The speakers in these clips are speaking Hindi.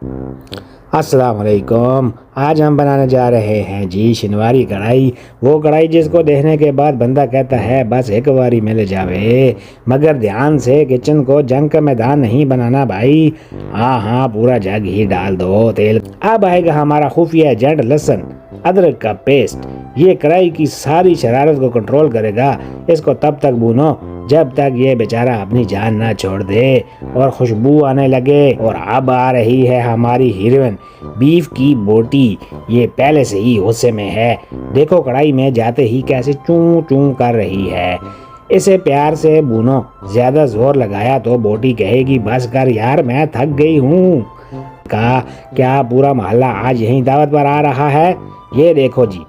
अस्सलाम वालेकुम। आज हम बनाने जा रहे हैं जी शिनवारी कढ़ाई। वो कढ़ाई जिसको देखने के बाद बंदा कहता है बस एक बारी मिल जावे। मगर ध्यान से, किचन को जंग का मैदान नहीं बनाना भाई। हाँ हाँ, पूरा जग ही डाल दो तेल। अब आएगा हमारा खुफिया एजेंट लहसुन अदरक का पेस्ट। ये कढ़ाई की सारी शरारत को कंट्रोल करेगा। इसको तब तक भूनो जब तक ये बेचारा अपनी जान ना छोड़ दे और खुशबू आने लगे। और अब आ रही है हमारी हीरोइन, बीफ की बोटी। ये पहले से ही गुस्से में है। देखो कढ़ाई में जाते ही कैसे चूं चूं कर रही है। इसे प्यार से भूनो, ज्यादा जोर लगाया तो बोटी कहेगी बस कर यार, मैं थक गई हूँ। क्या पूरा मोहल्ला आज यहीं दावत पर आ रहा है? ये देखो जी,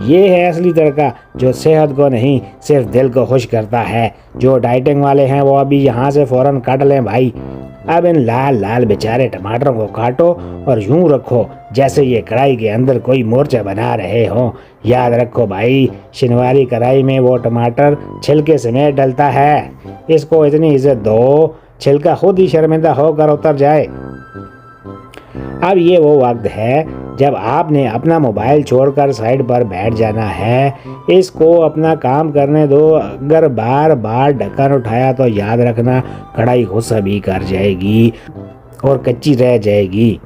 ये है असली तड़का जो सेहत को नहीं सिर्फ दिल को खुश करता है। जो डाइटिंग वाले हैं वो अभी यहाँ से फौरन काट लें भाई। अब इन लाल लाल बेचारे टमाटरों को काटो और यूं रखो जैसे ये कढ़ाई के अंदर कोई मोर्चा बना रहे हो। याद रखो भाई, शिनवारी कढ़ाई में वो टमाटर छिलके समेत डलता है। इसको इतनी इज्जत दो छिलका खुद ही शर्मिंदा होकर उतर जाए। अब ये वो वक्त है जब आपने अपना मोबाइल छोड़कर साइड पर बैठ जाना है। इसको अपना काम करने दो। अगर बार बार ढक्कन उठाया तो याद रखना कढ़ाई गुस्सा भी कर जाएगी और कच्ची रह जाएगी।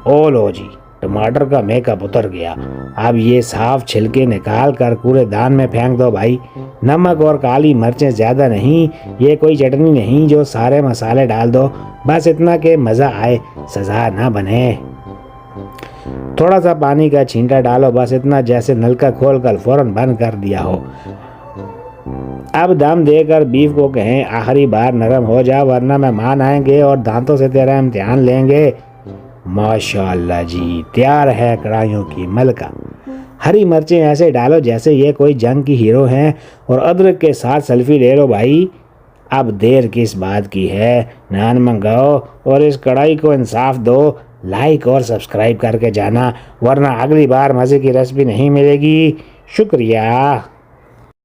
ओ लो जी, टमाटर का मेकअप उतर गया। अब ये साफ छिलके निकाल कर कूड़ेदान में फेंक दो भाई। नमक और काली मिर्चें ज़्यादा नहीं, ये कोई चटनी नहीं जो सारे मसाले डाल दो। बस इतना कि मज़ा आए, सजा ना बने। थोड़ा सा पानी का छींटा डालो, बस इतना जैसे नलका खोलकर फौरन बंद कर दिया हो। अब दम देकर बीफ को कहें आखिरी बार नरम हो जा, वरना मेहमान आएंगे और दांतों से तेरा इम्तिहान लेंगे। माशाअल्लाह जी, तैयार है कढ़ाइयों की मलका। हरी मिर्चें ऐसे डालो जैसे ये कोई जंग की हीरो हैं और अदरक के साथ सेल्फी ले लो भाई। अब देर किस बात की है, नान मंगाओ और इस कढ़ाई को इंसाफ दो। लाइक और सब्सक्राइब करके जाना, वरना अगली बार मज़े की रेसिपी नहीं मिलेगी। शुक्रिया।